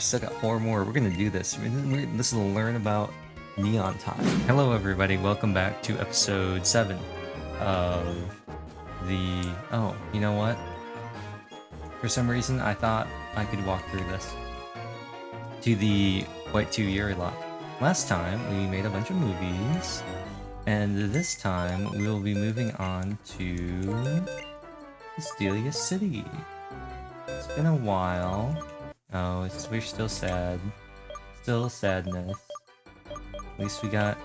still got 4 more. We're gonna do this. This is learn about neon time. Hello everybody, welcome back to episode 7 of the... Oh, you know what? For some reason I thought I could walk through this. To the White 2 Yurilocke. Last time we made a bunch of movies, and this time we will be moving on to Castelia City. It's been a while. Oh, we're still sad. Still sadness. At least we got...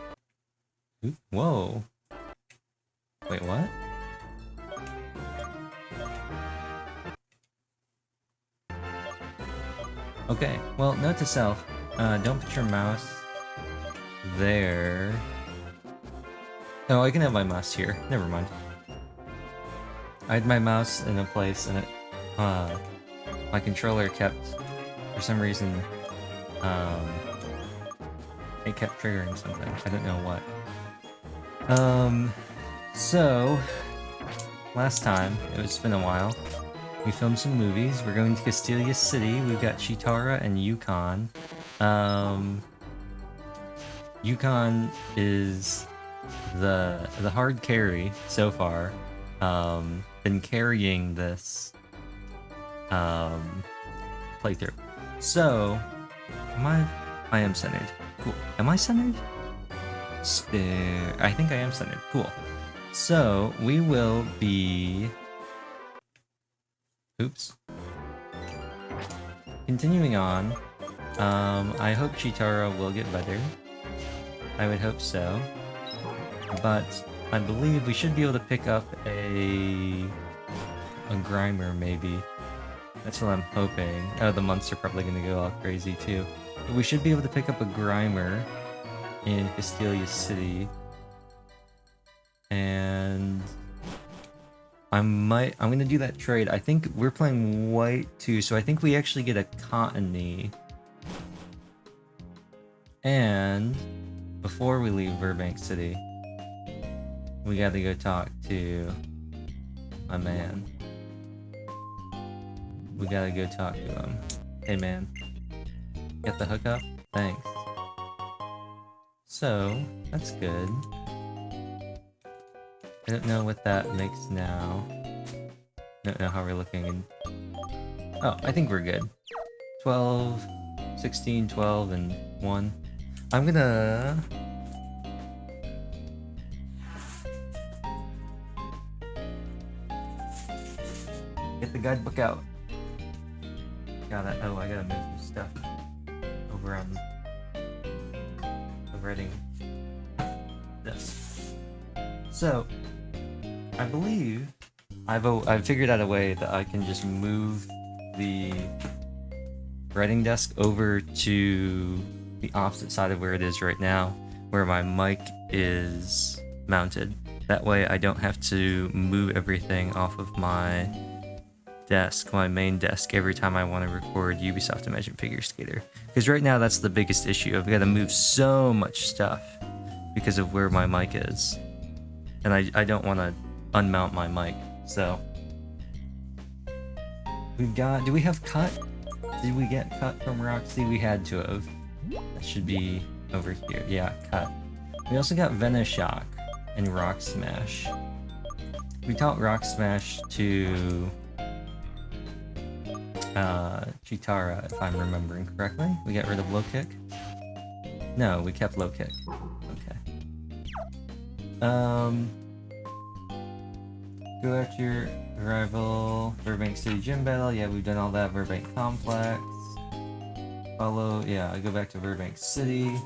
Ooh, whoa. Wait, what? Okay, well, note to self. Don't put your mouse there. Oh, I can have my mouse here. Never mind. I had my mouse in a place and it... my controller kept... For some reason, it kept triggering something. I don't know what. So... Last time, it's been a while, we filmed some movies. We're going to Castelia City. We've got Chitara and Yukon. Yukon is the hard carry so far. Been carrying this playthrough. So, I am centered. Cool. Am I centered? I think I am centered. Cool. So, we will be... Oops. Continuing on, I hope Chitara will get better. I would hope so. But I believe we should be able to pick up a Grimer, maybe. That's what I'm hoping. Oh, the months are probably going to go all crazy too. But we should be able to pick up a Grimer in Castelia City. And I'm gonna do that trade. I think we're playing white too, so I think we actually get a Cottony. And before we leave Burbank City, we gotta go talk to my man. We gotta go talk to him. Hey man, get the hookup? Thanks. So, that's good. I don't know what that makes now. Don't know how we're looking. Oh, I think we're good. 12, 16, 12, and 1. I'm gonna... get the guidebook out. Oh, I gotta move some stuff over on the writing this. So, I believe I've figured out a way that I can just move the writing desk over to the opposite side of where it is right now, where my mic is mounted. That way I don't have to move everything off of my desk, my main desk, every time I want to record Ubisoft Imagine Figure Skater. Because right now that's the biggest issue. I've got to move so much stuff because of where my mic is. And I don't want to unmount my mic, so... We've got... Do we have cut? Did we get cut from Roxy? We had to have. That should be over here. Yeah, cut. We also got Venoshock and Rock Smash. We taught Rock Smash to... Chitara, if I'm remembering correctly. We got rid of low kick? No, we kept low kick. Go after your rival, Burbank City Gym Battle. Yeah, we've done all that. Burbank Complex. Follow, yeah, I go back to Burbank City.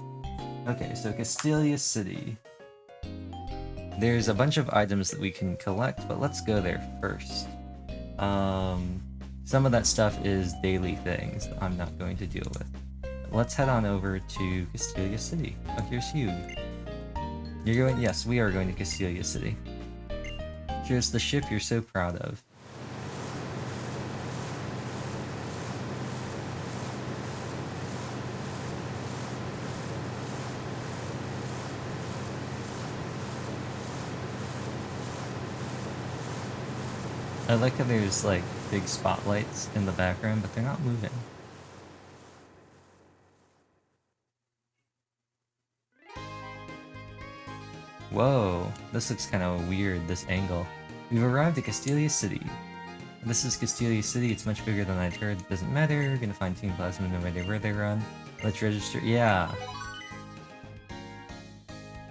Okay, so Castelia City. There's a bunch of items that we can collect, but let's go there first. Some of that stuff is daily things that I'm not going to deal with. Let's head on over to Castelia City. Oh, here's Hugh. You're going? Yes, we are going to Castelia City. Here's the ship you're so proud of. I like how there's like big spotlights in the background, but they're not moving. Whoa, this looks kind of weird, this angle. We've arrived at Castelia City. This is Castelia City, it's much bigger than I'd heard. It doesn't matter, we're gonna find Team Plasma no matter where they run. Let's register, yeah.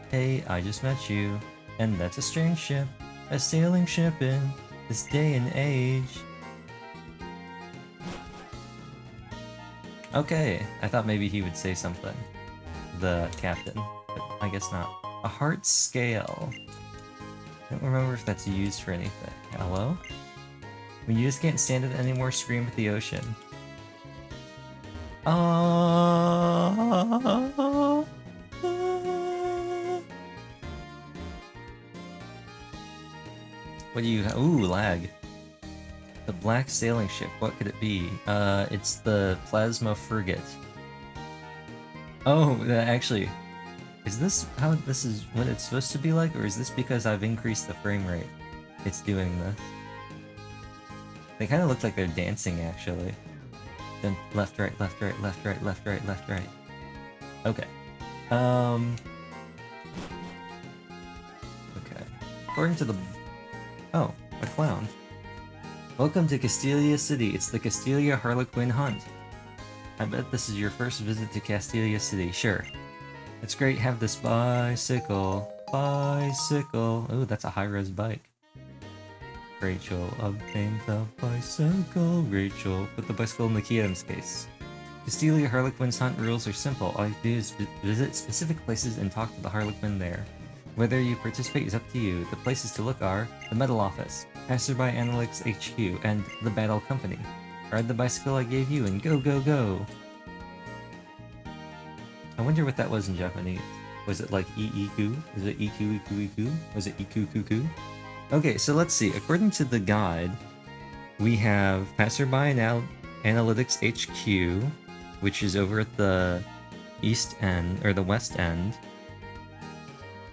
Hey, I just met you. And that's a strange ship. A sailing ship in this day and age. Okay, I thought maybe he would say something. The captain, but I guess not. A heart scale. I don't remember if that's used for anything. Hello? When you just can't stand it anymore, scream at the ocean. What do you ooh, lag. The black sailing ship, what could it be? It's the Plasma Frigate. Oh, actually, is this how this is what it's supposed to be like, or is this because I've increased the frame rate? It's doing this. They kind of look like they're dancing, actually. Then left, right, left, right, left, right, left, right, left, right. Okay. Okay. According to the... Oh, a clown. Welcome to Castelia City. It's the Castelia Harlequin Hunt. I bet this is your first visit to Castelia City. Sure. It's great. Have this bicycle. Bicycle. Oh, that's a high-res bike. Rachel obtained the bicycle. Rachel put the bicycle in the key items case. Castelia Harlequin's hunt rules are simple. All you do is visit specific places and talk to the Harlequin there. Whether you participate is up to you. The places to look are the Medal Office, Passerby Analytics HQ, and the Battle Company. Ride the bicycle I gave you and go, go, go! I wonder what that was in Japanese. Was it like Iiku? Is it Iku Iku Iku? Was it Iku Kuku? Okay, so let's see. According to the guide, we have Passerby Analytics HQ, which is over at the east end, or the west end.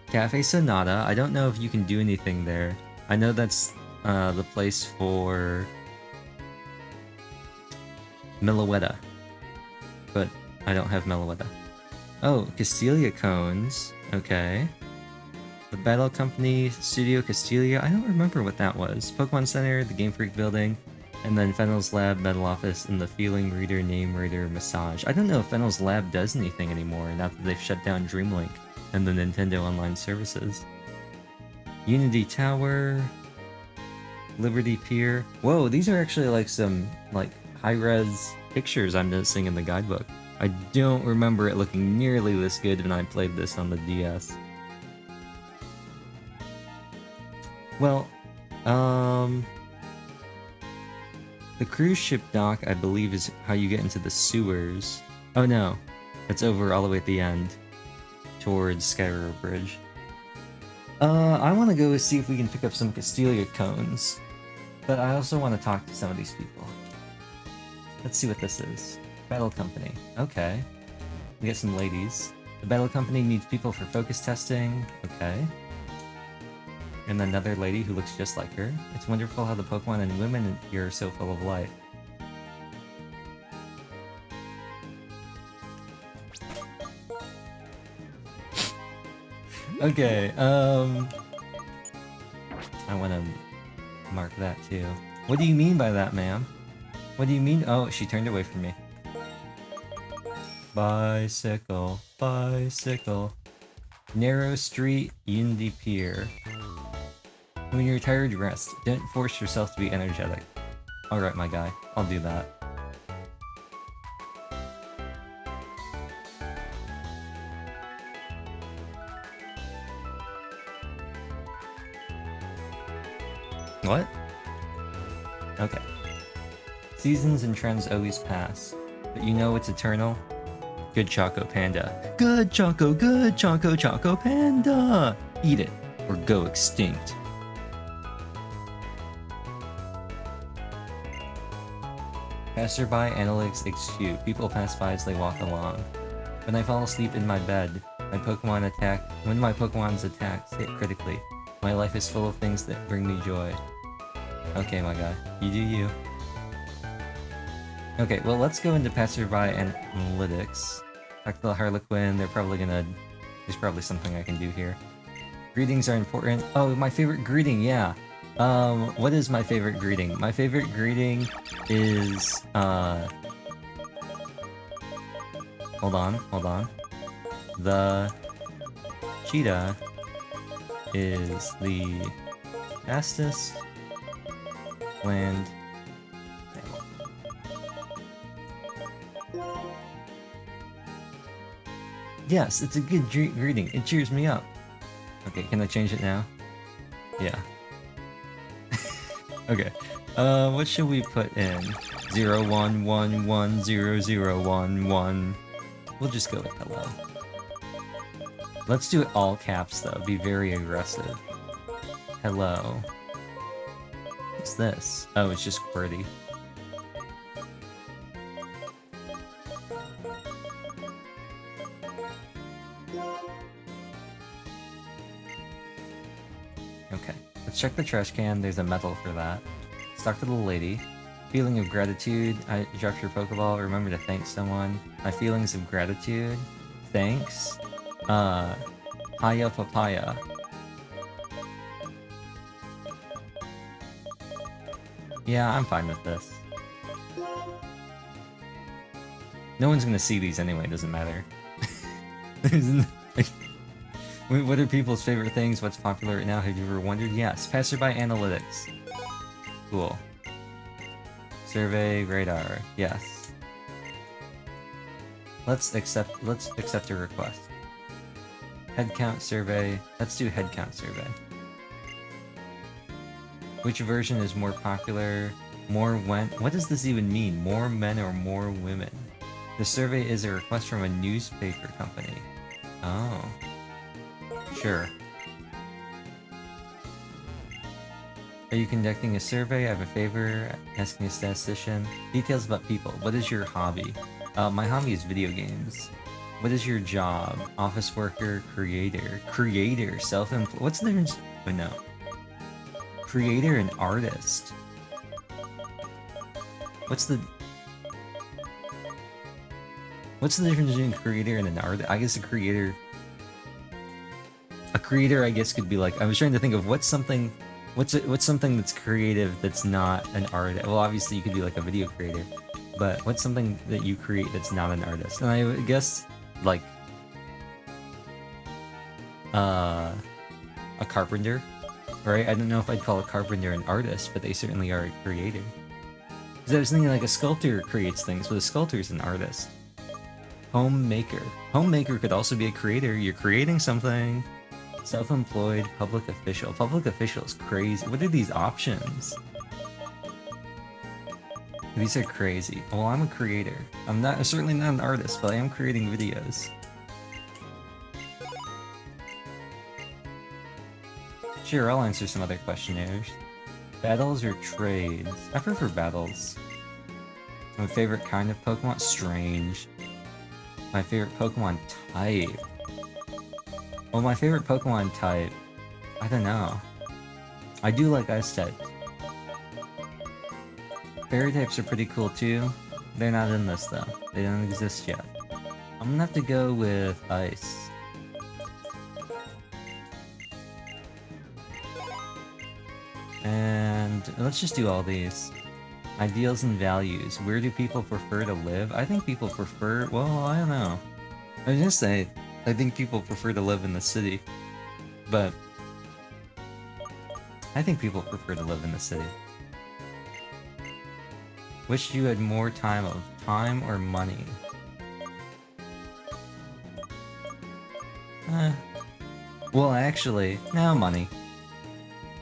Cafe Sonata, I don't know if you can do anything there. I know that's the place for Meloetta, but I don't have Meloetta. Oh, Castelia Cones, okay. The Battle Company, Studio Castelia, I don't remember what that was. Pokemon Center, the Game Freak Building, and then Fennel's Lab, Battle Office, and the Feeling Reader, Name Reader, Massage. I don't know if Fennel's Lab does anything anymore now that they've shut down Dreamlink and the Nintendo Online services. Unity Tower, Liberty Pier. Whoa, these are actually like some like high-res pictures I'm noticing in the guidebook. I don't remember it looking nearly this good when I played this on the DS. Well, the cruise ship dock, I believe, is how you get into the sewers. Oh no, it's over all the way at the end, towards Skyrill Bridge. I want to go see if we can pick up some Castelia cones, but I also want to talk to some of these people. Let's see what this is. Battle Company. Okay. We get some ladies. The Battle Company needs people for focus testing. Okay. And another lady who looks just like her. It's wonderful how the Pokemon and women here are so full of life. Okay, I want to mark that too. What do you mean by that, ma'am? What do you mean? Oh, she turned away from me. Bicycle, bicycle. Narrow Street, Unity Pier. When you're tired, rest. Don't force yourself to be energetic. Alright, my guy. I'll do that. What? Okay. Seasons and trends always pass, but you know it's eternal? Good Choco Panda. Good Choco Panda! Eat it, or go extinct. Passerby Analytics HQ. People pass by as they walk along. When I fall asleep in my bed, when my Pokemon's attacks hit critically, my life is full of things that bring me joy. Okay, my guy. You do you. Okay, well, let's go into Passerby Analytics. Talk to the Harlequin. There's probably something I can do here. Greetings are important. Oh, my favorite greeting, yeah. What is my favorite greeting? My favorite greeting is, hold on. The cheetah is the fastest land mammal. Yes, it's a good greeting. It cheers me up. Okay, can I change it now? Yeah. Okay. What should we put in? 01110011. We'll just go with hello. Let's do it all caps though. Be very aggressive. Hello. What's this? Oh, it's just QWERTY. Okay, let's check the trash can. There's a medal for that. Let's talk to the lady. Feeling of gratitude. I dropped your Pokeball. Remember to thank someone. My feelings of gratitude. Thanks. Haya Papaya. Yeah, I'm fine with this. No one's gonna see these anyway, doesn't matter. What are people's favorite things? What's popular right now? Have you ever wondered? Yes, passerby analytics. Cool. Survey radar. Yes. Let's accept a request. Head count survey. Let's do head count survey. Which version is more popular? More when? What does this even mean? More men or more women? The survey is a request from a newspaper company. Oh. Sure. Are you conducting a survey? I have a favor. Asking a statistician. Details about people. What is your hobby? My hobby is video games. What is your job? Office worker, creator. Creator, self-employed. What's the difference? Oh no. Creator and artist. What's the difference between a creator and an artist? I guess a creator I guess could be like, I was trying to think of what's something that's creative that's not an artist. Well, obviously you could be like a video creator, but what's something that you create that's not an artist? And I guess like a carpenter, right? I don't know if I'd call a carpenter an artist, but they certainly are a creator. Because I was thinking like a sculptor creates things, but a sculptor is an artist. Homemaker. Homemaker could also be a creator. You're creating something. Self-employed, public official. Public official is crazy. What are these options? These are crazy. Well, I'm a creator. I'm certainly not an artist, but I am creating videos. Sure, I'll answer some other questionnaires. Battles or trades? I prefer battles. My favorite kind of Pokemon? Strange. My favorite Pokemon type? Well, my favorite Pokemon type... I don't know. I do like Ice type. Fairy types are pretty cool too. They're not in this though. They don't exist yet. I'm gonna have to go with Ice. And let's just do all these. Ideals and values. Where do people prefer to live? I think people prefer... well, I don't know. I was gonna say, I think people prefer to live in the city. But... I think people prefer to live in the city. Wish you had more time of time or money? Well, actually, no, money.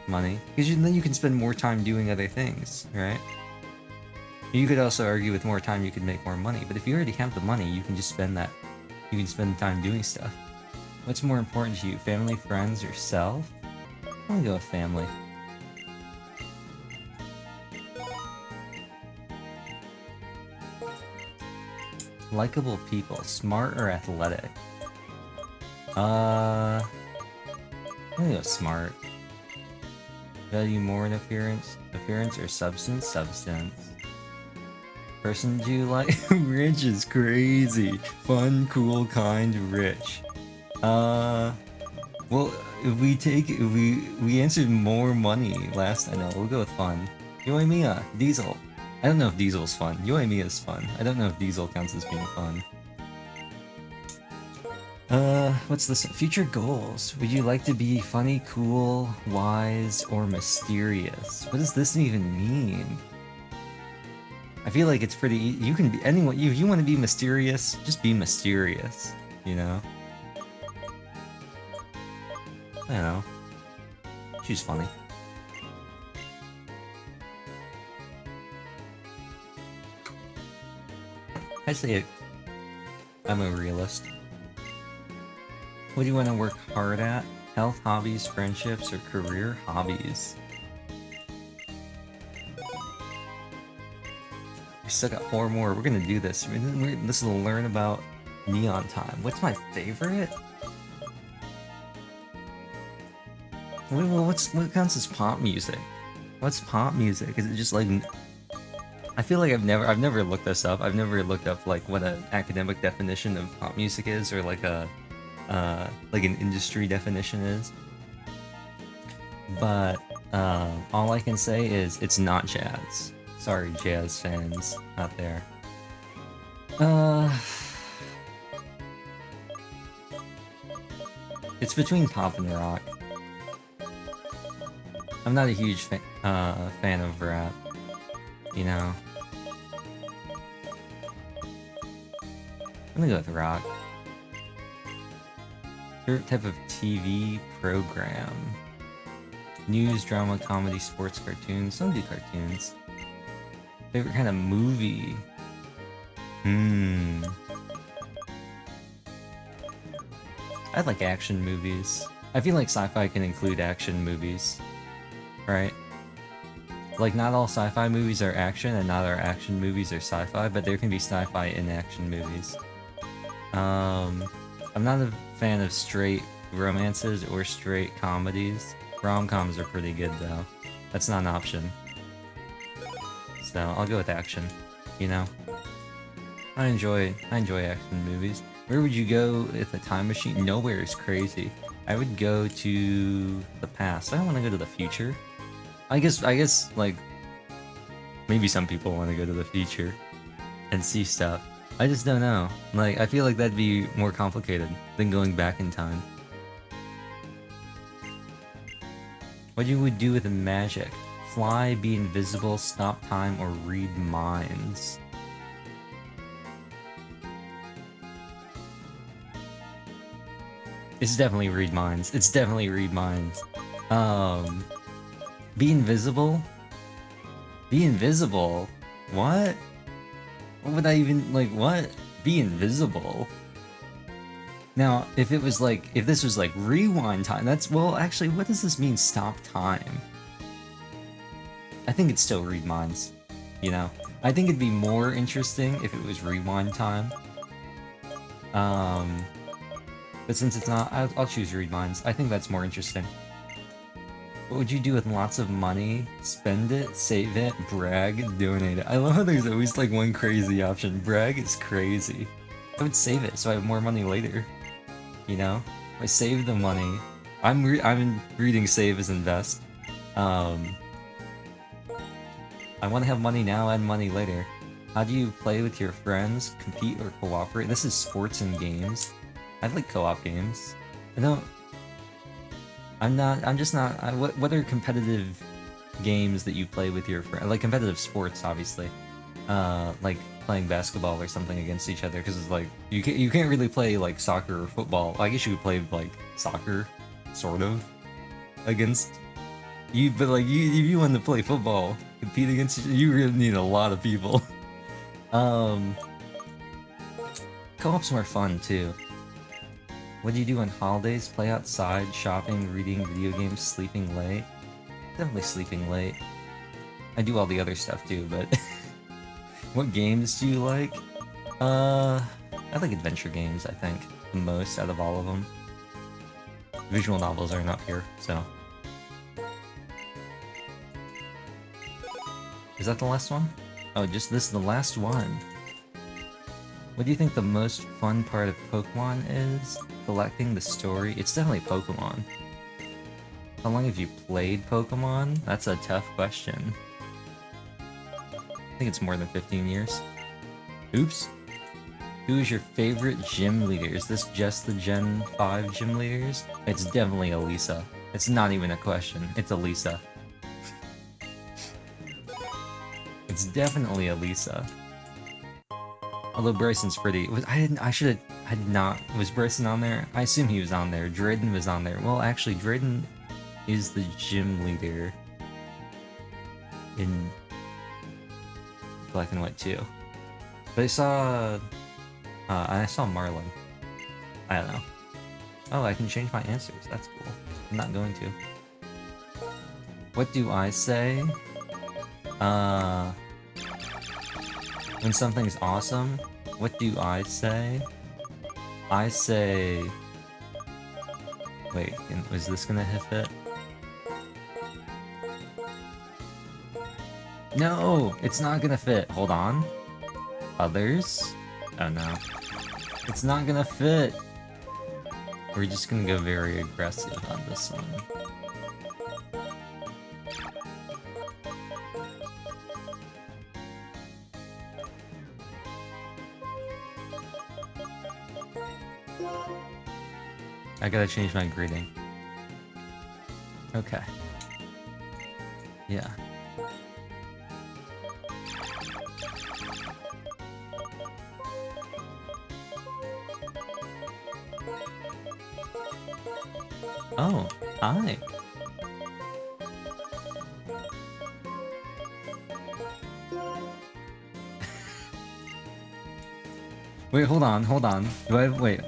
Money. Because then you can spend more time doing other things, right? You could also argue with more time you could make more money, but if you already have the money, you can just spend that. You can spend time doing stuff. What's more important to you, family, friends, or self? I'm gonna go with family. Likeable people, smart or athletic? I'm gonna go smart. Value more in appearance? Appearance or substance? Substance. Person do you like? Rich is crazy. Fun, cool, kind, rich. Well, if we answered more money last. I know we'll go with fun. Yoimiya, Diesel. I don't know if Diesel's fun. Yoimiya is fun. I don't know if Diesel counts as being fun. What's this? Future goals. Would you like to be funny, cool, wise, or mysterious? What does this even mean? I feel like it's pretty. You can be anyone. If you want to be mysterious, just be mysterious. You know. I don't know. She's funny. I say it. I'm a realist. What do you want to work hard at? Health, hobbies, friendships, or career? Hobbies. We still got 4 more. We're gonna do this. This will learn about Neon Time. What's my favorite? What counts as pop music? What's pop music? Is it just like? I feel like I've never looked this up. I've never looked up like what an academic definition of pop music is, or like a like an industry definition is. But all I can say is it's not jazz. Sorry, jazz fans out there. It's between pop and rock. I'm not a huge fan of rap, you know. I'm gonna go with rock. Favorite type of TV program? News, drama, comedy, sports, cartoons. Don't do cartoons. Favorite kind of movie? I like action movies. I feel like sci-fi can include action movies, right? Like, not all sci-fi movies are action, and not all action movies are sci-fi, but there can be sci-fi in action movies. I'm not a fan of straight romances or straight comedies. Rom-coms are pretty good, though. That's not an option. So, I'll go with action, you know? I enjoy action movies. Where would you go with a time machine? Nowhere is crazy. I would go to the past. I don't want to go to the future. I guess, like, maybe some people want to go to the future and see stuff. I just don't know. Like, I feel like that'd be more complicated than going back in time. What you would do with magic? Fly, be invisible, stop time, or read minds? It's definitely read minds. It's definitely read minds. Be invisible? Be invisible? What? What would I even, like, what? Be invisible? Now, if it was like, if this was like rewind time, that's, well, actually, what does this mean, stop time? I think it's still read minds, you know? I think it'd be more interesting if it was rewind time. But since it's not, I'll choose read minds. I think that's more interesting. What would you do with lots of money? Spend it, save it, brag, donate it. I love how there's always like one crazy option. Brag is crazy. I would save it so I have more money later. You know? I save the money. I'm reading save as invest. I want to have money now and money later. How do you play with your friends? Compete or cooperate? This is sports and games. I like co-op games. I'm just not. What are competitive games that you play with your friends? Like competitive sports, obviously. Like playing basketball or something against each other, because it's like you can't really play like soccer or football. I guess you could play like soccer, sort of, against you. But like if you want to play football, compete against you really need a lot of people. Co-op's more fun too. What do you do on holidays? Play outside, shopping, reading, video games, sleeping late? Definitely sleeping late. I do all the other stuff too, but... What games do you like? I like adventure games, I think, the most out of all of them. Visual novels aren't up here, so... Is that the last one? Oh, just this is the last one. What do you think the most fun part of Pokemon is? Collecting the story? It's definitely Pokemon. How long have you played Pokemon? That's a tough question. I think it's more than 15 years. Oops. Who is your favorite gym leader? Is this just the Gen 5 gym leaders? It's definitely Elisa. It's not even a question. It's Elisa. It's definitely Elisa. Although Bryson's pretty. I did not. Was Bryson on there? I assume he was on there. Drayden was on there. Well, actually, Drayden is the gym leader in Black and White too. But I saw Marlon. I don't know. Oh, I can change my answers. That's cool. I'm not going to. What do I say? When something's awesome, what do I say? I say... Wait, is this gonna fit? No! It's not gonna fit. Hold on. Others? Oh no. It's not gonna fit! We're just gonna go very aggressive on this one. I gotta change my greeting. Okay. Yeah. Oh, hi. Wait, hold on. Wait.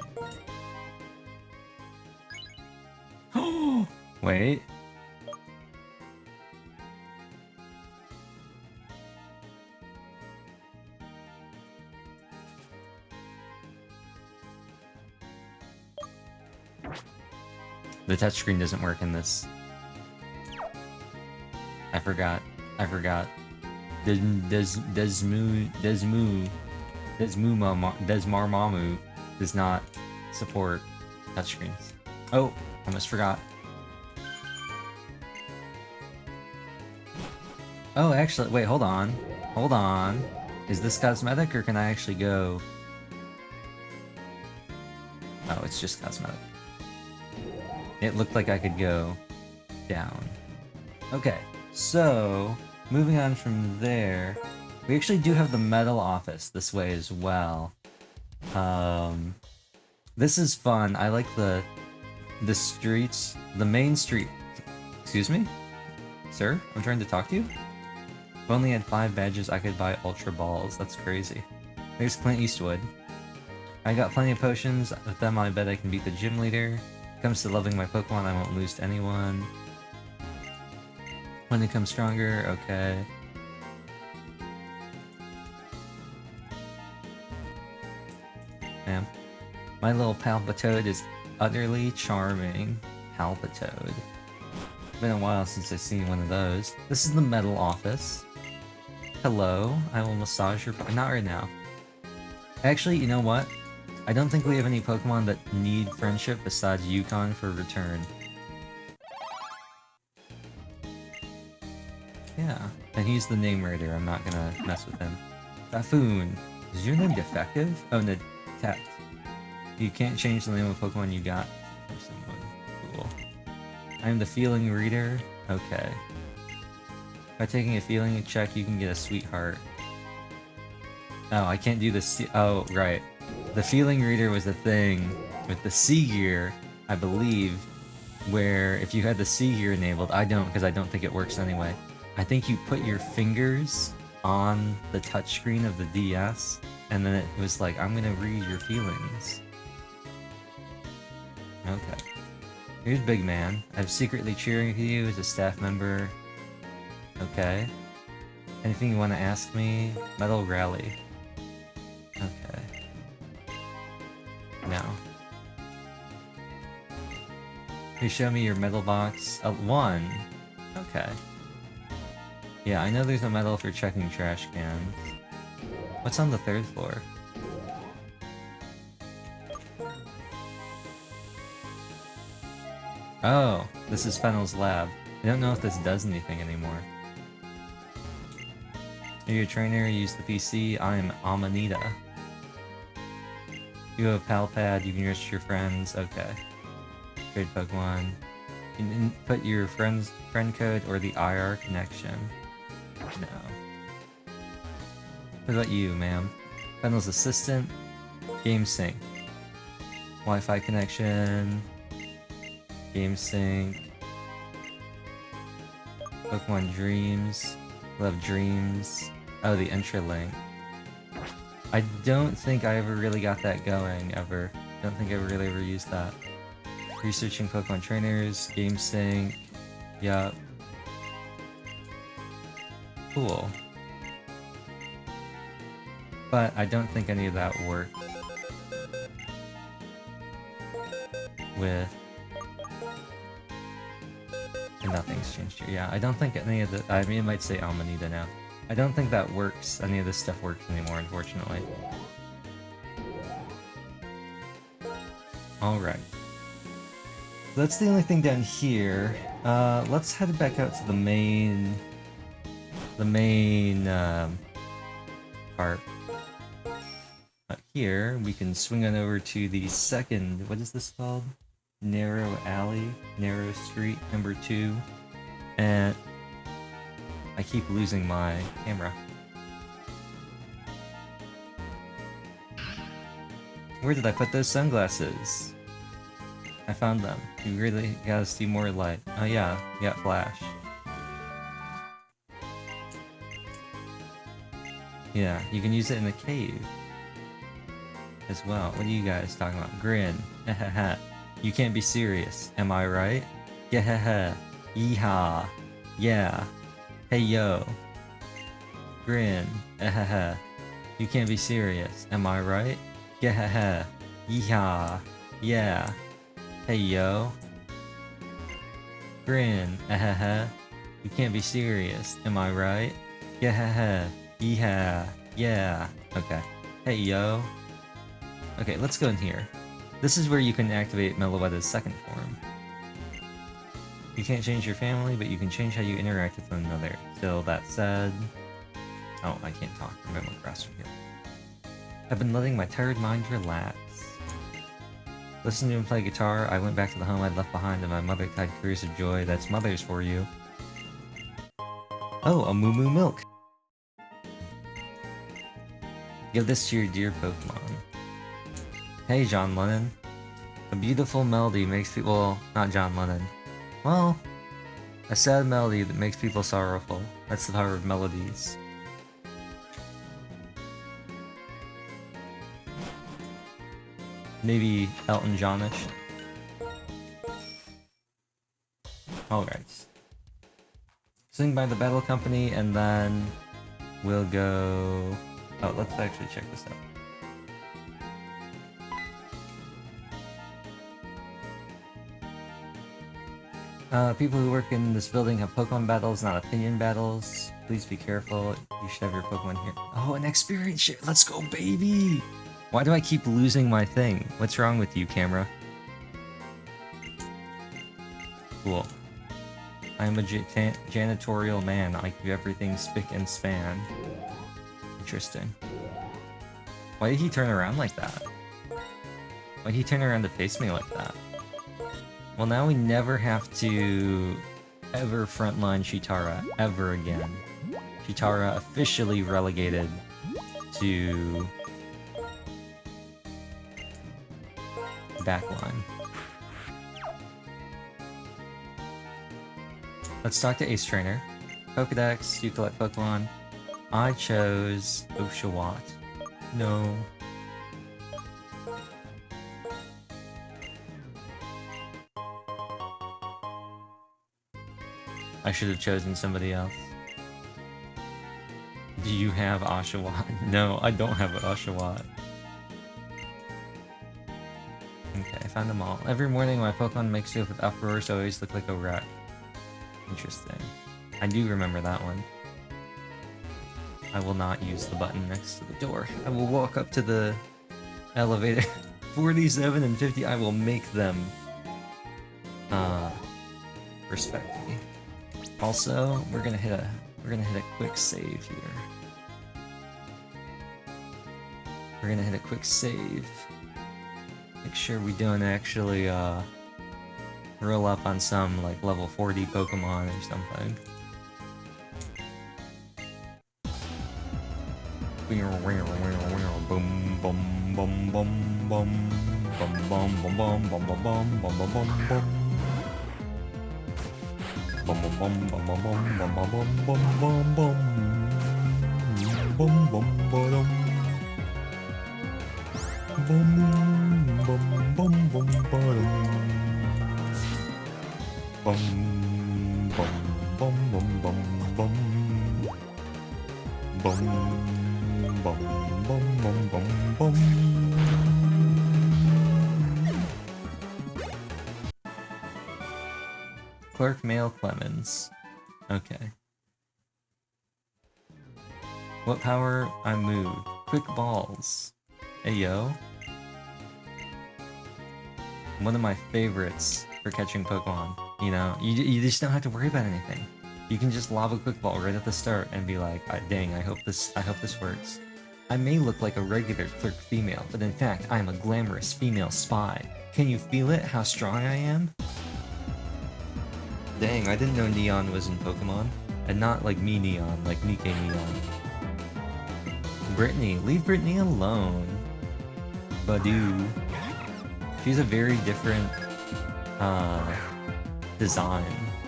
Wait. The touchscreen doesn't work in this. I forgot. Desmarmamu does not support touchscreens. Oh, almost forgot. Oh, actually, wait, hold on. Is this cosmetic, or can I actually go... Oh, it's just cosmetic. It looked like I could go down. Okay, so moving on from there, we actually do have the metal office this way as well. This is fun. I like the streets, the main street. Excuse me? Sir, I'm trying to talk to you? If I only had 5 badges, I could buy Ultra Balls. That's crazy. There's Clint Eastwood. I got plenty of potions. With them, I bet I can beat the gym leader. Comes to loving my Pokemon, I won't lose to anyone. When they become stronger, okay. Damn. My little Palpitoad is utterly charming. Palpitoad. Been a while since I've seen one of those. This is the metal office. Hello, I will massage your... Not right now. Actually, you know what? I don't think we have any Pokemon that need friendship besides Yukon for return. Yeah, and he's the name writer. I'm not gonna mess with him. Buffoon. Is your name defective? Oh, no, Tet. You can't change the name of a Pokemon you got from someone. Cool. I'm the feeling reader. Okay. By taking a feeling check, you can get a sweetheart. Oh, I can't do this. Oh, right. The feeling reader was a thing with the C gear, I believe, where if you had the C gear enabled, I don't, because I don't think it works anyway. I think you put your fingers on the touchscreen of the DS, and then it was like, I'm gonna read your feelings. Okay. Here's Big Man. I'm secretly cheering for you as a staff member. Okay. Anything you want to ask me? Metal Rally. Okay. No. You show me your metal box. 1. Okay. Yeah, I know there's a medal for checking trash cans. What's on the 3rd floor? Oh, this is Fennel's lab. I don't know if this does anything anymore. Are you a trainer? Use the PC. I'm Amanita. You have a pal pad. You can register your friends. Okay. Trade Pokemon. You can input your friend code or the IR connection. No. What about you, ma'am? Fennel's assistant. Game sync. Wi-Fi connection. Game sync. Pokemon Dreams. Love Dreams. Oh, the Intralink. I don't think I ever really got that going, ever. I don't think I really ever used that. Researching Pokemon trainers, game sync. Yup. Cool. But I don't think any of that worked with... And nothing's changed here. Yeah, I don't think any of the... I mean, it might say Amanita now. I don't think that works. Any of this stuff works anymore, unfortunately. Alright. That's the only thing down here. Let's head back out to the main... part. Here, we can swing on over to the second... What is this called? Narrow Alley? Narrow Street, number 2. And... I keep losing my camera. Where did I put those sunglasses? I found them. You really gotta see more light. Oh yeah, you got flash. Yeah, you can use it in the cave. As well. What are you guys talking about? Grin. You can't be serious. Am I right? Yeah. Yeehaw. Yeah. Hey yo. Grin. You can't be serious. Am I right? Yeah. Yeehaw. Yeah. Hey yo. Grin. You can't be serious. Am I right? Yeah. Yeehaw. Yeah. Okay. Hey yo. Okay, let's go in here. This is where you can activate Meloetta's second form. You can't change your family, but you can change how you interact with one another. So that said... Oh, I can't talk. Remember across from here. I've been letting my tired mind relax. Listening to him play guitar, I went back to the home I'd left behind and my mother tied tears of joy. That's mothers for you. Oh, a Moo Moo Milk! Give this to your dear Pokemon. Hey, John Lennon. A beautiful melody makes people... Well, not John Lennon. Well, a sad melody that makes people sorrowful. That's the power of melodies. Maybe Elton Johnish. Alright. Swing by the Battle Company and then we'll go... Oh, let's actually check this out. People who work in this building have Pokemon battles, not opinion battles. Please be careful. You should have your Pokemon here. Oh, an experience share. Let's go, baby! Why do I keep losing my thing? What's wrong with you, camera? Cool. I'm a janitorial man. I do everything spick and span. Interesting. Why did he turn around like that? Why did he turn around to face me like that? Well, now we never have to ever frontline Chitara ever again. Chitara officially relegated to backline. Let's talk to Ace Trainer. Pokedex, you collect Pokemon. I chose Oshawott. No. I should have chosen somebody else. Do you have Oshawott? No, I don't have an Oshawott. Okay, I found them all. Every morning my Pokemon makes you with uproar, so I always look like a wreck. Interesting. I do remember that one. I will not use the button next to the door. I will walk up to the elevator. 47 and 50, I will make them respect me. Also, we're gonna hit a quick save here. We're gonna hit a quick save. Make sure we don't actually roll up on some like level 40 Pokemon or something. Boom bum bum bum bum bum bum bum bum bum bum bum bum bum bum bum. Bum bum bum bum bum bum bum bum bum bum bum bum bum bum. Bum bum bum bum bum. Bum bum bum bum bum bum. Bum bum bum bum bum bum. Clerk Mail Clemens. Okay. What power? I moved. Quick balls. Hey yo. One of my favorites for catching Pokemon. You know, you just don't have to worry about anything. You can just lob a quick ball right at the start and be like, dang, I hope this works. I may look like a regular clerk female, but in fact, I am a glamorous female spy. Can you feel it? How strong I am? Dang, I didn't know Neon was in Pokemon. And not like me Neon, like Nike Neon. Brittany, leave Brittany alone. Badoo. She's a very different design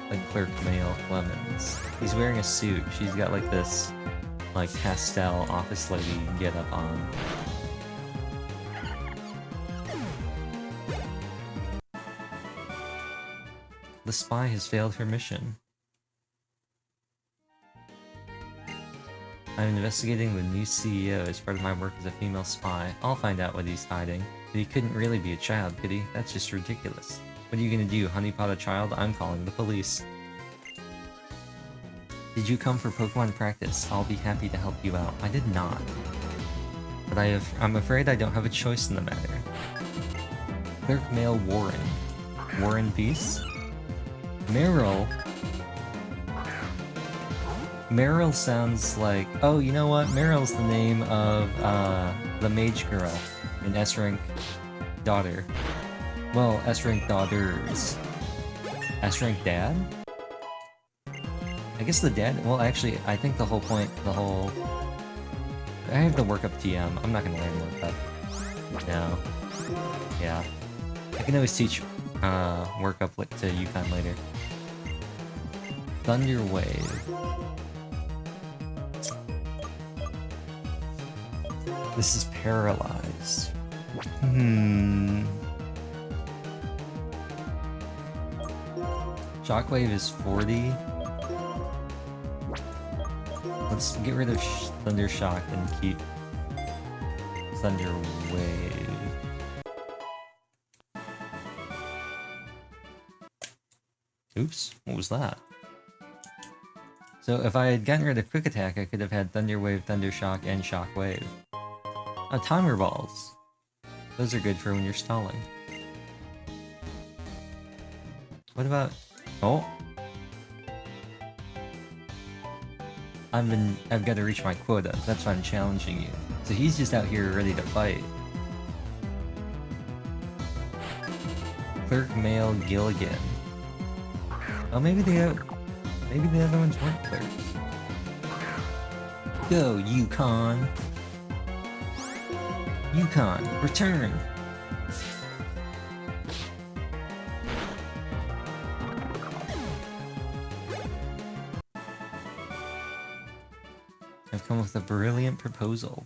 than Clerk Mail Clemens. He's wearing a suit. She's got like this like pastel office lady get up on. The spy has failed her mission. I'm investigating the new CEO as part of my work as a female spy. I'll find out what he's hiding. But he couldn't really be a child, could he? That's just ridiculous. What are you gonna do, honeypot a child? I'm calling the police. Did you come for Pokemon practice? I'll be happy to help you out. I did not. But I'm afraid I don't have a choice in the matter. Clerk Mail Warren. War and Peace? Meryl? Meryl sounds like... Oh, you know what? Meryl's the name of the mage girl in S-Rank daughter. Well, S-Rank daughters. S-Rank dad? I guess the dad... Well, actually, I think the whole point... I have to work up TM. I'm not gonna learn work up. No. Yeah. I can always teach work up to Yukon later. Thunder Wave. This is paralyzed. Shockwave is 40. Let's get rid of Thunder Shock and keep Thunder Wave. Oops, what was that? So if I had gotten rid of Quick Attack, I could have had Thunder Wave, Thunder Shock, and Shock Wave. Timer Balls. Those are good for when you're stalling. What about... Oh! I've got to reach my quota. That's why I'm challenging you. So he's just out here ready to fight. Clerk Mail Gilligan. Oh, maybe the other ones weren't clerks. Go, Yukon! Yukon, return! I've come with a brilliant proposal.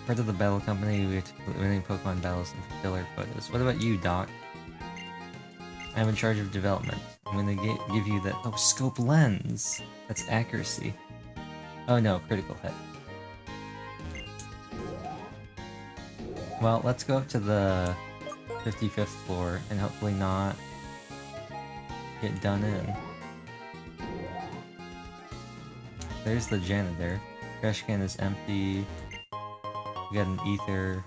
Part of the battle company, we have to winning Pokemon battles and fulfill our quotas. What about you, Doc? I'm in charge of development. I'm gonna give you that... Oh, Scope Lens! That's accuracy. Oh no, critical hit. Well, let's go up to the 55th floor and hopefully not get done in. There's the janitor. Trash can is empty. We got an ether.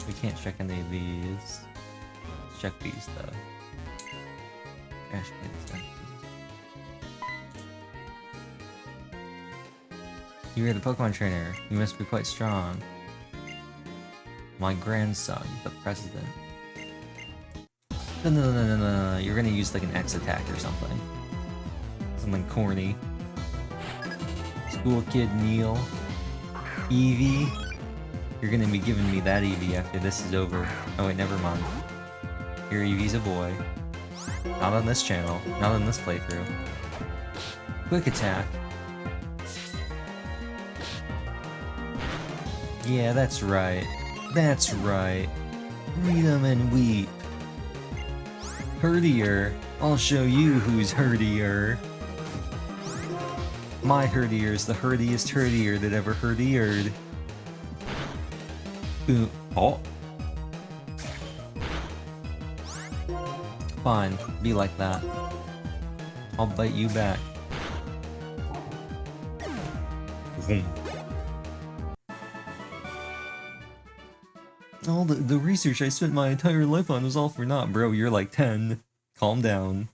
We can't check any of these. Let's check these though. Trash cans empty. You are the Pokemon trainer. You must be quite strong. My grandson, the president. No. You're gonna use like an X attack or something. Something corny. School kid Neil. Eevee. You're gonna be giving me that Eevee after this is over. Oh wait, never mind. Your Eevee's a boy. Not on this channel. Not on this playthrough. Quick attack. Yeah, that's right. That's right. Read 'em and weep. Herdier. I'll show you who's herdier. My Herdier the herdiest herdier that ever herdiered. Boom. Oh. Fine, be like that. I'll bite you back. Vroom. All the research I spent my entire life on was all for naught. Bro, you're like 10. Calm down.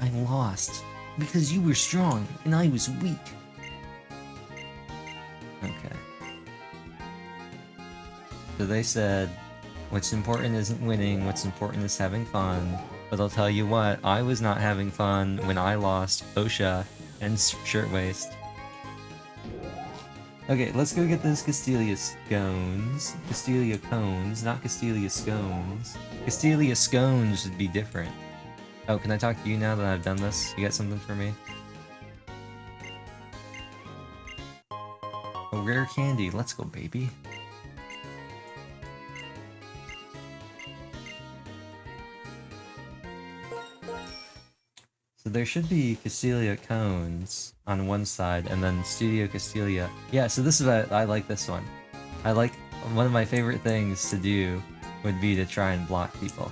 I lost. Because you were strong, and I was weak. Okay. So they said, what's important isn't winning, what's important is having fun. But I'll tell you what, I was not having fun when I lost Osha and Shirtwaist. Okay, let's go get those Castelia scones. Castelia cones, not Castelia scones. Castelia scones would be different. Oh, can I talk to you now that I've done this? You got something for me? A rare candy, let's go, baby. So there should be Castelia cones on one side, and then Studio Castelia. Yeah, so this is I like this one. I like, one of my favorite things to do would be to try and block people.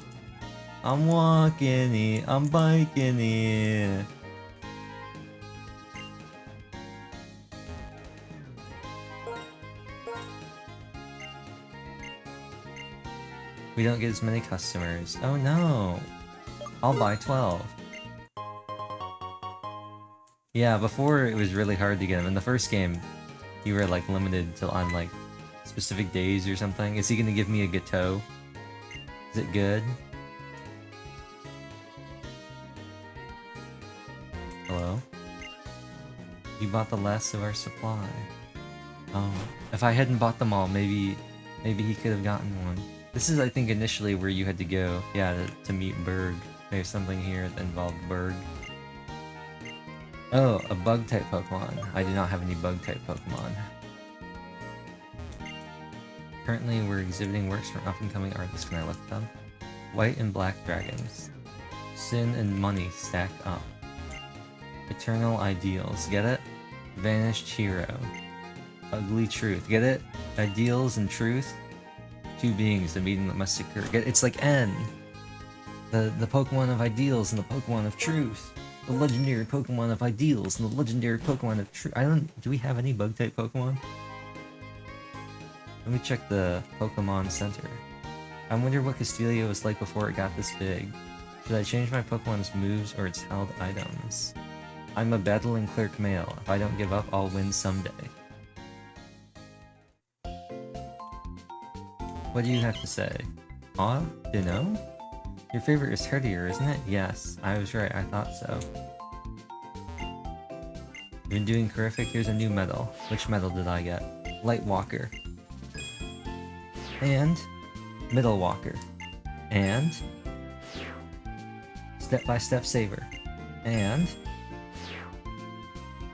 I'm walking here, I'm biking here. We don't get as many customers. Oh no! I'll buy 12. Yeah, before it was really hard to get them. In the first game, you were like limited to on like specific days or something. Is he gonna give me a Gateau? Is it good? Hello? You bought the last of our supply. Oh, if I hadn't bought them all, maybe he could have gotten one. This is, I think, initially where you had to go, yeah, to meet Berg. There's something here that involved Berg. Oh, a bug-type Pokemon. I do not have any bug-type Pokemon. Currently, we're exhibiting works from up-and-coming artists. Can I look at them? White and Black Dragons. Sin and Money stacked up. Eternal Ideals. Get it? Vanished Hero. Ugly Truth. Get it? Ideals and Truth? Two beings, a meeting that must occur. Get it? It's like N. The Pokemon of Ideals and the Pokemon of Truth. The legendary Pokemon of Ideals and the legendary Pokemon of Truth. Do we have any bug-type Pokemon? Let me check the Pokemon Center. I wonder what Castelia was like before it got this big. Should I change my Pokemon's moves or its held items? I'm a battling clerk male. If I don't give up, I'll win someday. What do you have to say? Aw? Dunno? Your favorite is Herdier, isn't it? Yes, I was right, I thought so. You've been doing terrific, here's a new medal. Which medal did I get? Light Walker. And Middle Walker. And Step-by-Step Saver. And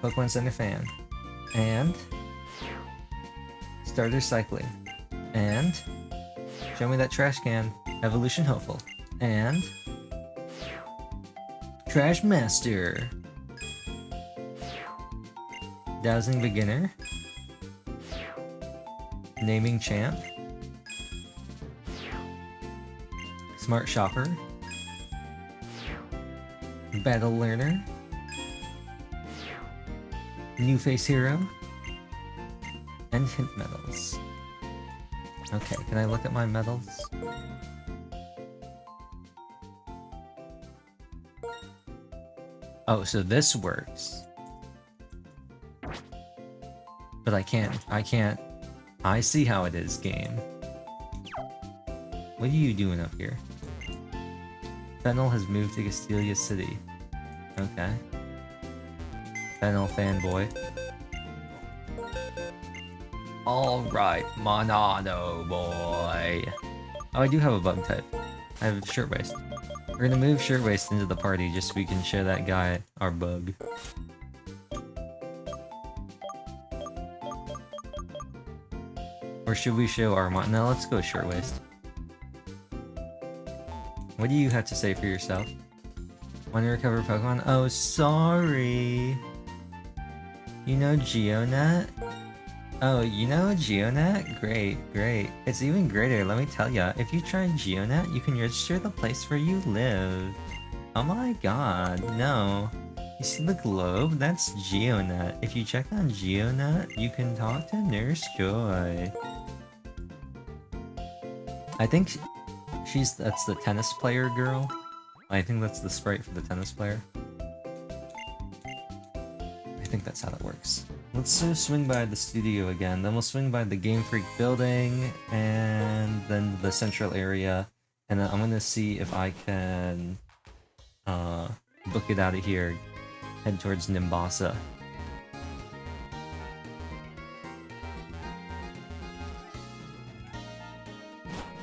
Pokemon Center Fan. And Starter Cycling. And Show Me That Trash Can. Evolution Hopeful. And Trash Master. Dowsing Beginner. Naming Champ. Smart Shopper. Battle Learner. New Face Hero. And hint medals. Okay, can I look at my medals? Oh, so this works. But I can't. I see how it is, game. What are you doing up here? Fennel has moved to Castelia City. Okay. Fennel fanboy. Alright, Monado boy. Oh, I do have a bug type. I have Shirtwaist. We're gonna move Shirtwaist into the party just so we can show that guy our bug. Or should we show our No, let's go Shirtwaist. What do you have to say for yourself? Want to recover Pokemon? Oh, sorry. You know Geonet? Oh, you know Geonet? Great, great. It's even greater, let me tell ya. If you try Geonet, you can register the place where you live. Oh my god, no. You see the globe? That's Geonet. If you check on Geonet, you can talk to Nurse Joy. I think that's the tennis player girl. I think that's the sprite for the tennis player. I think that's how that works. Let's swing by the studio again, then we'll swing by the Game Freak building, and then the central area, and then I'm gonna see if I can book it out of here, head towards Nimbasa.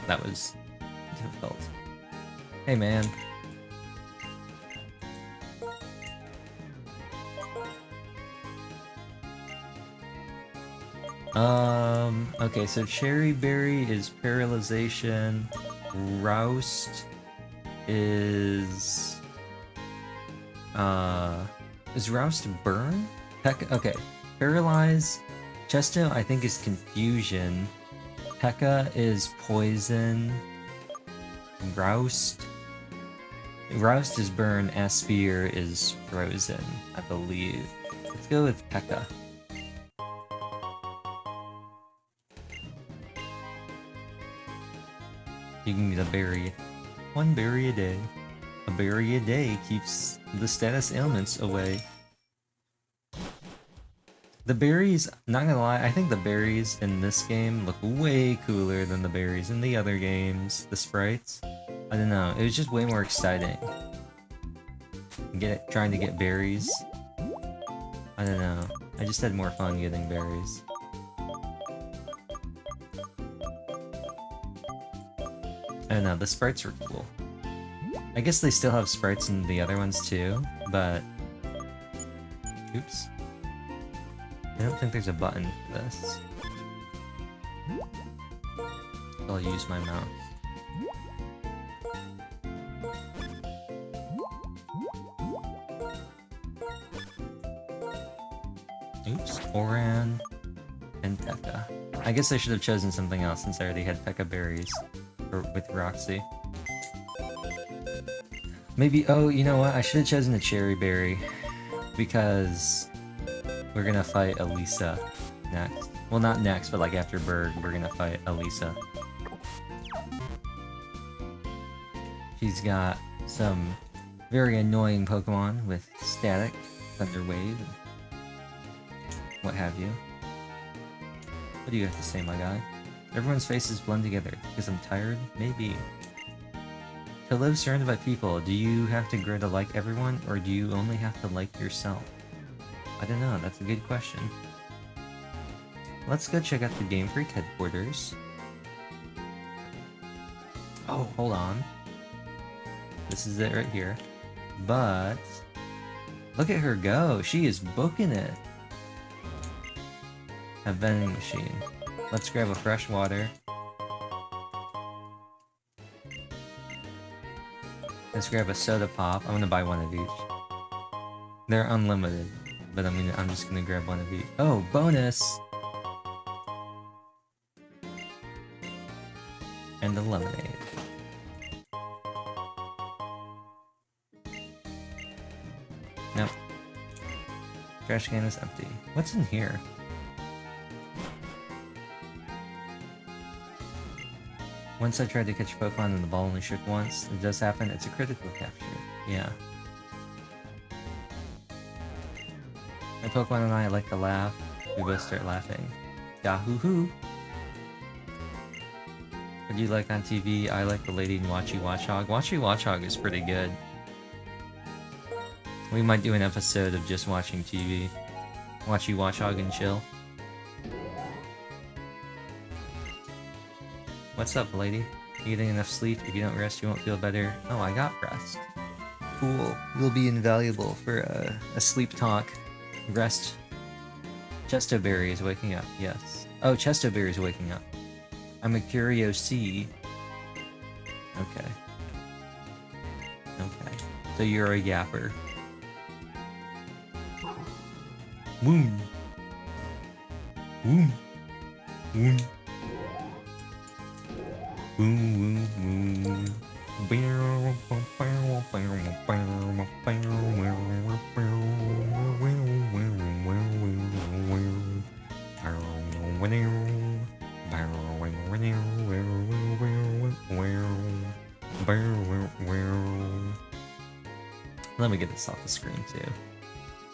That was difficult. Hey man. Okay, so Cherry Berry is paralyzation. Roust is Roust burn? Okay. Paralyze. Chesto, I think, is confusion. Pekka is poison. Roust is burn. Aspir is frozen, I believe. Let's go with Pekka. You can get a berry. One berry a day. A berry a day keeps the status ailments away. The berries, not gonna lie, I think the berries in this game look way cooler than the berries in the other games. The sprites. I don't know, it was just way more exciting. Trying to get berries. I don't know. I just had more fun getting berries. I don't know, the sprites were cool. I guess they still have sprites in the other ones too, but... Oops. I don't think there's a button for this. So I'll use my mouse. Oops, Oran and Pekka. I guess I should have chosen something else since I already had Pekka berries with Roxy. Maybe, oh, you know what? I should have chosen a Cherry Berry because we're gonna fight Elisa next. Well, not next, but like after Berg, we're gonna fight Elisa. She's got some very annoying Pokemon with Static, Thunder Wave, what have you. What do you have to say, my guy? Everyone's faces blend together. Because I'm tired? Maybe. To live surrounded by people, do you have to grow to like everyone, or do you only have to like yourself? I don't know, that's a good question. Let's go check out the Game Freak headquarters. Oh, hold on. This is it right here. But... look at her go! She is booking it! A vending machine. Let's grab a fresh water. Let's grab a soda pop. I'm gonna buy one of each. They're unlimited, but I'm just gonna grab one of each. Oh, bonus! And a lemonade. Nope. Trash can is empty. What's in here? Once I tried to catch a Pokemon and the ball only shook once. It does happen. It's a critical capture. Yeah. My Pokemon and I like to laugh. We both start laughing. Yahoo-hoo! What do you like on TV? I like the lady in Watchy Watchog. Watchy Watchog is pretty good. We might do an episode of just watching TV. Watchy Watchog and chill. What's up, lady? You getting enough sleep? If you don't rest, you won't feel better. Oh, I got rest. Cool. You'll be invaluable for a sleep talk. Rest. Chestoberry is waking up, yes. Oh, Chestoberry is waking up. I'm a Curio C. Okay. Okay. So you're a yapper. Woom. Woom. Woom. Woom, woom, woom. Let me get this off the screen too.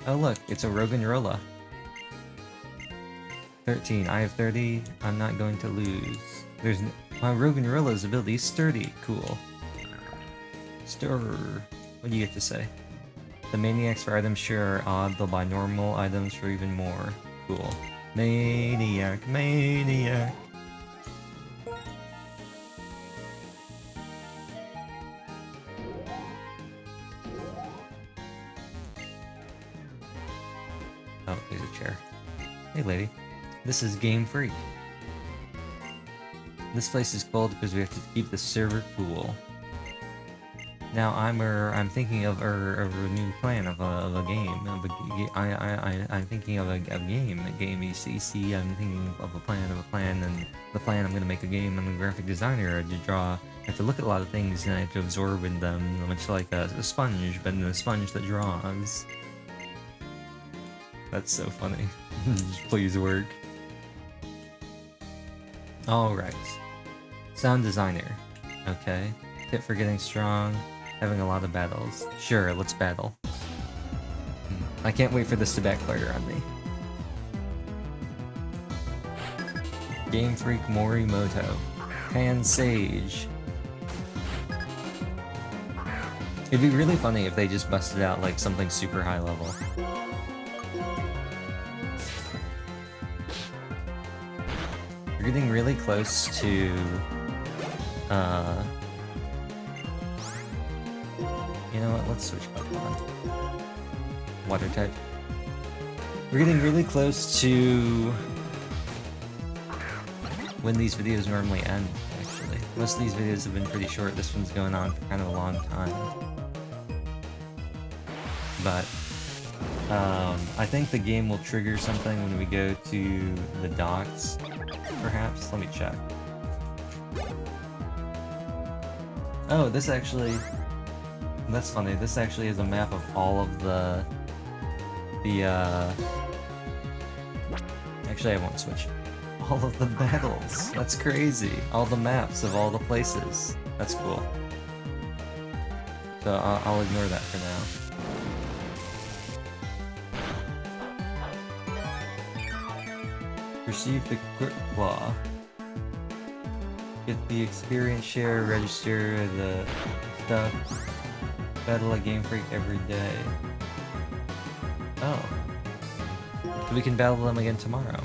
Oh look, it's a Roggenrola. 13. I have 30. I'm not going to lose. There's my Roggenrola's ability is sturdy. Cool. Stir. What do you get to say? The maniacs for items sure are odd. They'll buy normal items for even more. Cool. Maniac, maniac. Oh, there's a chair. Hey, lady. This is Game Freak. This place is cold because we have to keep the server cool. Now I'm thinking of a new plan of a game. I'm thinking of a game ECC. I'm thinking of a plan, and the plan I'm gonna make a game. I'm a graphic designer to draw. I have to look at a lot of things and I have to absorb in them, much like a sponge, but a sponge that draws. That's so funny. Please work. Alright. Sound designer. Okay. Tip for getting strong. Having a lot of battles. Sure, let's battle. I can't wait for this to backfire on me. Game Freak Morimoto. Pan Sage. It'd be really funny if they just busted out like something super high level. We're getting really close to you know what, let's switch Pokemon. Water type. We're getting really close to when these videos normally end, actually. Most of these videos have been pretty short. This one's going on for kind of a long time. But I think the game will trigger something when we go to the docks, perhaps. Let me check. Oh, this actually... That's funny. This actually is a map of all of the actually, I won't switch. All of the battles. That's crazy. All the maps of all the places. That's cool. So I'll ignore that for now. Receive the Quick Claw. Get the experience share, register the stuff. Battle a Game Freak every day. Oh. So we can battle them again tomorrow.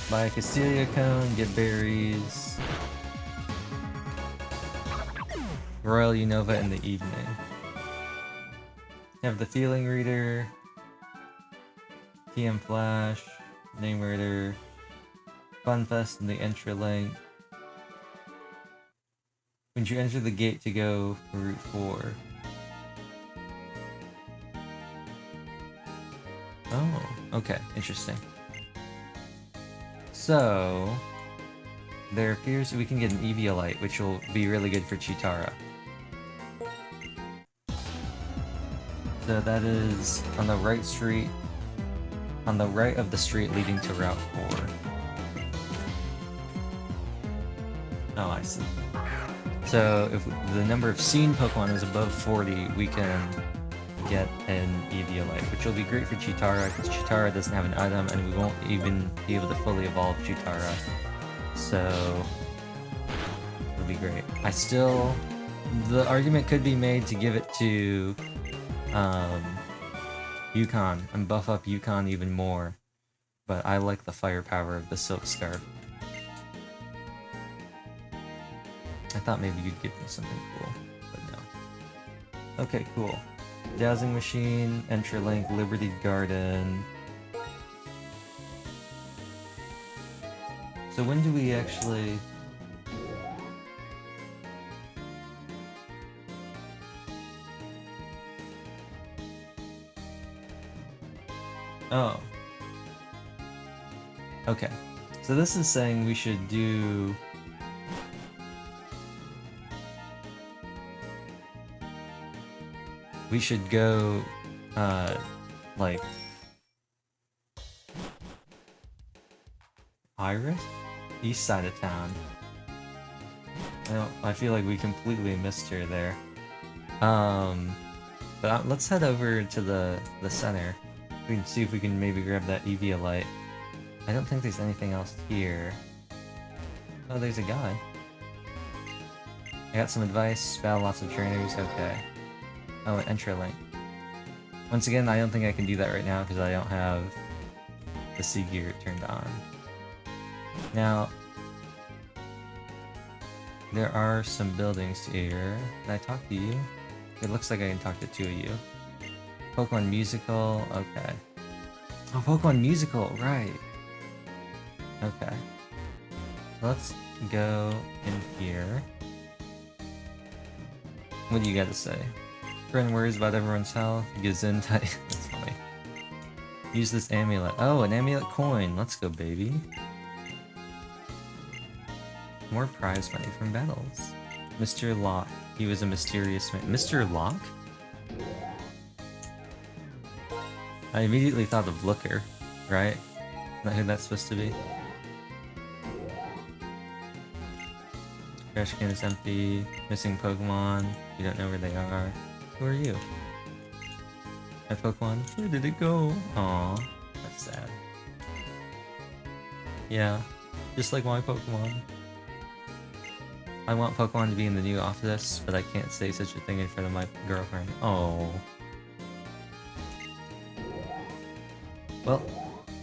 Buy a Castelia Cone, get berries. Royal Unova in the evening. Have the Feeling Reader. TM Flash. Name Reader. Funfest in the Intralink. When you enter the gate to go for Route 4. Oh, okay, interesting. So, there appears we can get an Eviolite, which will be really good for Chitara. So that is on the right street, on the right of the street leading to Route 4. Oh, I see. So if the number of seen Pokemon is above 40, we can get an Eviolite, which will be great for Chitara, because Chitara doesn't have an item, and we won't even be able to fully evolve Chitara. So it'll be great. The argument could be made to give it to Yukon and buff up Yukon even more, but I like the firepower of the Silk Scarf. I thought maybe you'd give me something cool, but no. Okay, cool. Dowsing Machine, Entralink, Liberty Garden. So when do we actually... Oh. Okay. So this is saying we should do... We should go, like... Iris? East side of town. I feel like we completely missed her there. But let's head over to the center. We can see if we can maybe grab that Eviolite. I don't think there's anything else here. Oh, there's a guy. I got some advice, battle lots of trainers, okay. Oh, an Entralink. Once again, I don't think I can do that right now because I don't have the sea gear turned on. Now, there are some buildings here. Can I talk to you? It looks like I can talk to two of you. Pokemon Musical, okay. Oh, Pokemon Musical, right. Okay. Let's go in here. What do you got to say? Friend worries about everyone's health. Gazin type. That's funny. Use this amulet. Oh, an amulet coin. Let's go, baby. More prize money from battles. Mr. Locke. He was a mysterious man. Mr. Locke? I immediately thought of Looker, right? Not who that's supposed to be. Trash can is empty. Missing Pokemon. You don't know where they are. Who are you? My Pokemon? Where did it go? Aww. That's sad. Yeah. Just like my Pokemon. I want Pokemon to be in the new office, but I can't say such a thing in front of my girlfriend. Oh. Well,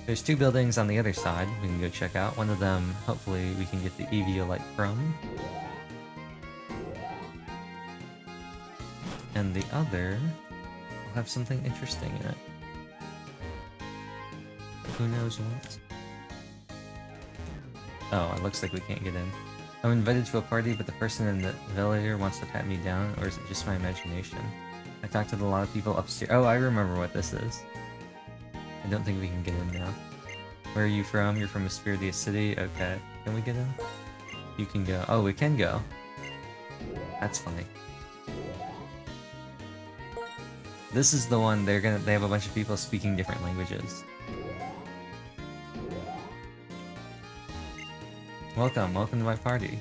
there's two buildings on the other side we can go check out. One of them, hopefully, we can get the Eviolite from. And the other will have something interesting in it. Who knows what? Oh, it looks like we can't get in. I'm invited to a party, but the person in the elevator wants to pat me down, or is it just my imagination? I talked to a lot of people upstairs. Oh, I remember what this is. I don't think we can get in now. Where are you from? You're from Castelia City? Okay. Can we get in? You can go. Oh, we can go. That's funny. This is the one they have a bunch of people speaking different languages. Welcome to my party.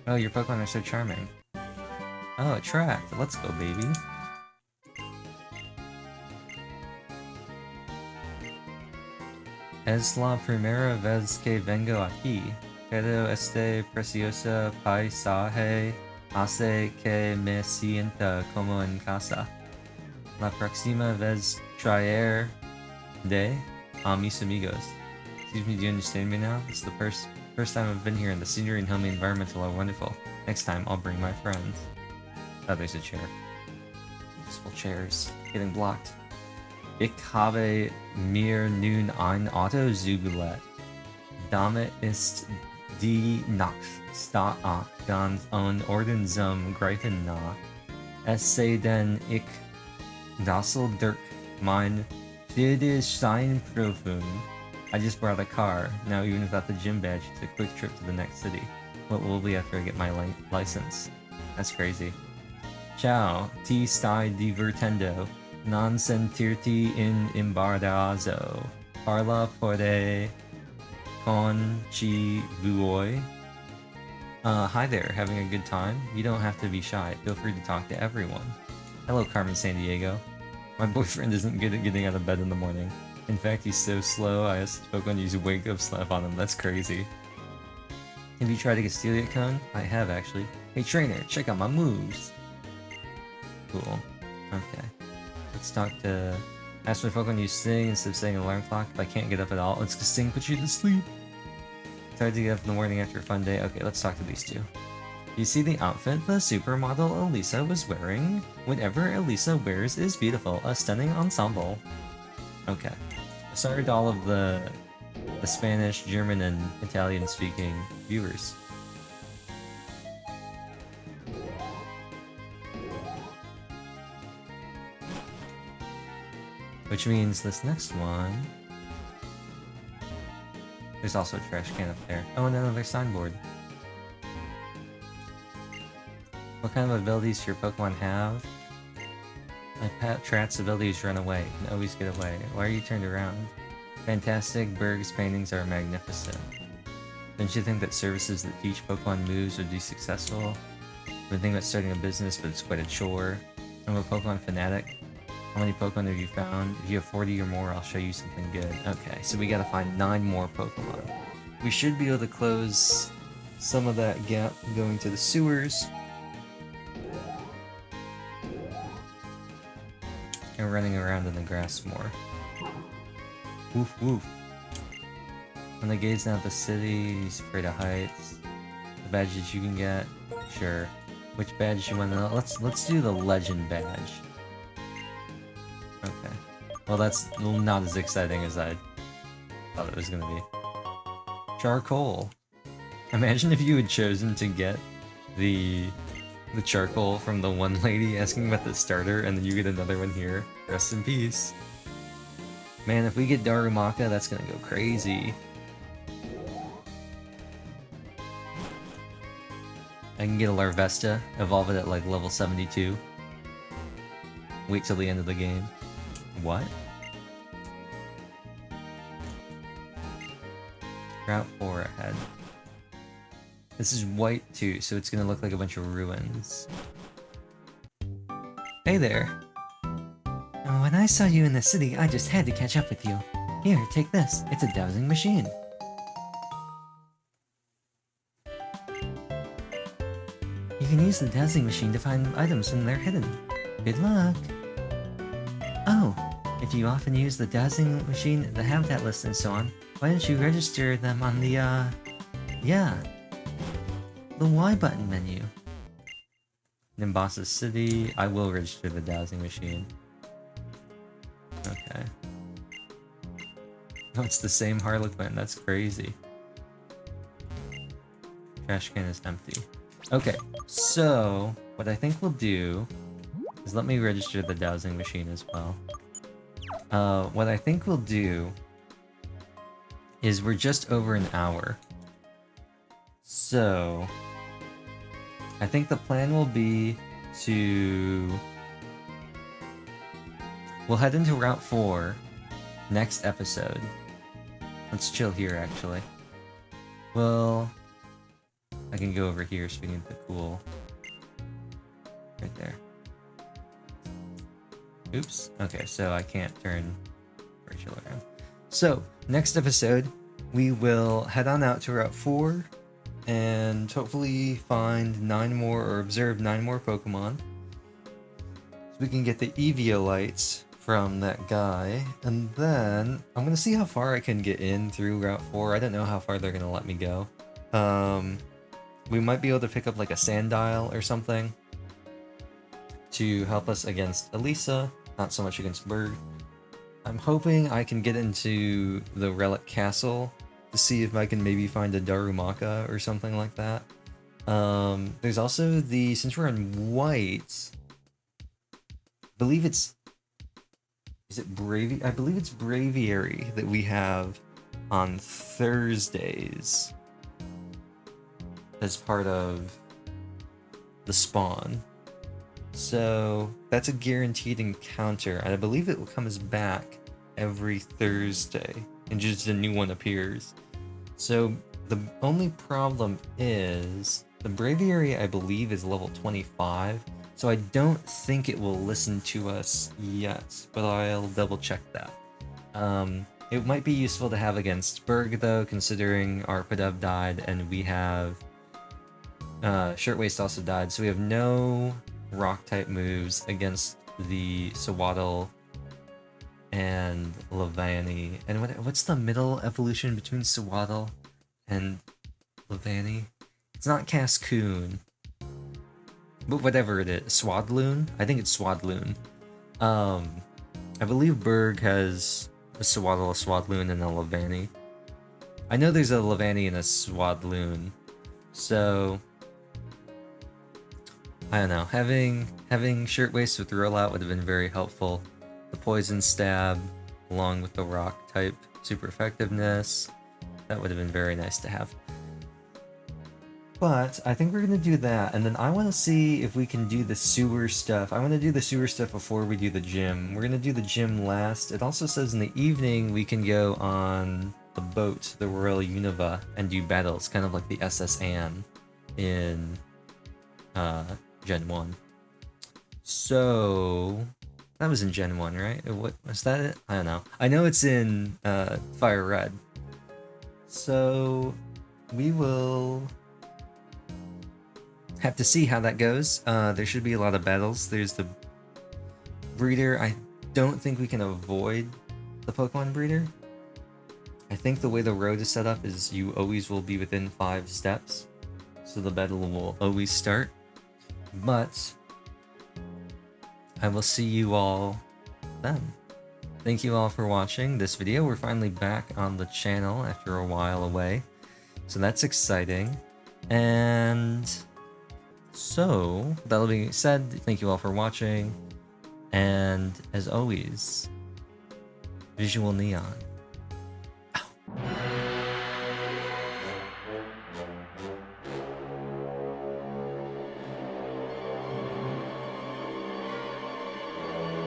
Oh, your Pokemon are so charming. Oh, attract. Let's go, baby. Es la primera vez que vengo aquí. Pero este precioso paisaje hace que me sienta como en casa. La próxima vez traer de a mis amigos. Excuse me, do you understand me now? It's the first time I've been here, and the scenery and homey environmental are wonderful. Next time, I'll bring my friends. Oh, there's a chair. Multiple chairs. Getting blocked. Ich habe mir nun ein Auto zugelegt. Damit ist die Nacht ganz an Orden zum Greifen nah. Es sei denn, ich dassel durch mein Führerschein prüfen. I just brought a car. Now, even without the gym badge, it's a quick trip to the next city. What will be after I get my license? That's crazy. Ciao, ti stai divertendo. Non sentirti in imbarazzo. Parla pure con chi vuoi. Hi there, having a good time? You don't have to be shy, feel free to talk to everyone. Hello, Carmen Sandiego. My boyfriend isn't good at getting out of bed in the morning. In fact, he's so slow, I asked Pokemon to use a wake-up slap on him, that's crazy. Have you tried a Castelia cone? I have, actually. Hey trainer, check out my moves! Cool. Okay. Let's talk to... Ask my Pokemon to use Sting instead of setting an alarm clock. If I can't get up at all, let's Sting put you to sleep! Tired to get up in the morning after a fun day. Okay, let's talk to these two. You see the outfit the supermodel Elisa was wearing? Whatever Elisa wears is beautiful. A stunning ensemble. Okay. Sorry to all of the Spanish, German, and Italian-speaking viewers. Which means this next one... There's also a trash can up there. Oh, and another signboard. What kind of abilities do your Pokemon have? My pet Trat's abilities run away. You can always get away. Why are you turned around? Fantastic. Berg's paintings are magnificent. Don't you think that services that teach Pokemon moves would be successful? I've been thinking about starting a business, but it's quite a chore. I'm a Pokemon fanatic. How many Pokemon have you found? If you have 40 or more, I'll show you something good. Okay, so we gotta find 9 more Pokemon. We should be able to close some of that gap going to the sewers. And running around in the grass more. Woof woof. When they gaze down at the city, he's afraid of heights. The badges you can get? Sure. Which badge you want to know? Let's do the legend badge. Okay. Well, that's not as exciting as I thought it was gonna be. Charcoal. Imagine if you had chosen to get the charcoal from the one lady asking about the starter, and then you get another one here. Rest in peace. Man, if we get Darumaka, that's gonna go crazy. I can get a Larvesta, evolve it at like level 72. Wait till the end of the game. What? Route 4 ahead. This is white too, so it's gonna look like a bunch of ruins. Hey there! When I saw you in the city, I just had to catch up with you. Here, take this. It's a dowsing machine. You can use the dowsing machine to find items when they're hidden. Good luck! Oh, if you often use the dowsing machine, the habitat list and so on, why don't you register them on the, yeah, the Y button menu. Nimbasa City, I will register the dowsing machine. Okay. Oh, it's the same Harlequin, that's crazy. Trash can is empty. Okay, so what I think we'll do is let me register the dowsing machine as well. What I think we'll do is we're just over an hour. So I think the plan will be to... We'll head into Route 4 next episode. Let's chill here, actually. Well, I can go over here so we can get the cool... Right there. Oops. Okay, so I can't turn Rachel around. So, next episode, we will head on out to Route 4 and hopefully find 9 more, or observe 9 more Pokemon. So we can get the Eviolites from that guy, and then I'm gonna see how far I can get in through Route 4. I don't know how far they're gonna let me go. We might be able to pick up like a Sandile or something to help us against Elisa, not so much against Berg. I'm hoping I can get into the Relic Castle to see if I can maybe find a Darumaka or something like that. There's also the, since we're in white, I believe it's, is it I believe it's Braviary that we have on Thursdays as part of the spawn. So that's a guaranteed encounter, and I believe it comes back every Thursday, and just a new one appears. So the only problem is The Braviary, I believe, is level 25, so I don't think it will listen to us yet, but I'll double check that. It might be useful to have against Berg, though, considering Arpadub died, and we have... Shirtwaist also died, so we have no rock-type moves against the Sawaddle and Levani. And what's the middle evolution between Sawaddle and Levani? It's not Cascoon, but whatever it is. Swadloon? I think it's Swadloon. I believe Berg has a Sawaddle, a Swadloon, and a Levani. I know there's a Levani and a Swadloon, so... I don't know, having Shirtwaist with Rollout would have been very helpful. The Poison Stab, along with the Rock type super effectiveness, that would have been very nice to have. But I think we're going to do that, and then I want to see if we can do the sewer stuff. I want to do the sewer stuff before we do the gym. We're going to do the gym last. It also says in the evening we can go on the boat, the Royal Unova, and do battles, kind of like the SS Anne in Gen 1. So that was in Gen 1, right? What was that it? I don't know. I know it's in Fire Red. So we will have to see how that goes. There should be a lot of battles. There's the breeder. I don't think we can avoid the Pokemon breeder. I think the way the road is set up is you always will be within 5 steps. So the battle will always start. But I will see you all then. Thank you all for watching this video. We're finally back on the channel after a while away, so that's exciting. And so, that being said, thank you all for watching, and as always, Visual Neon.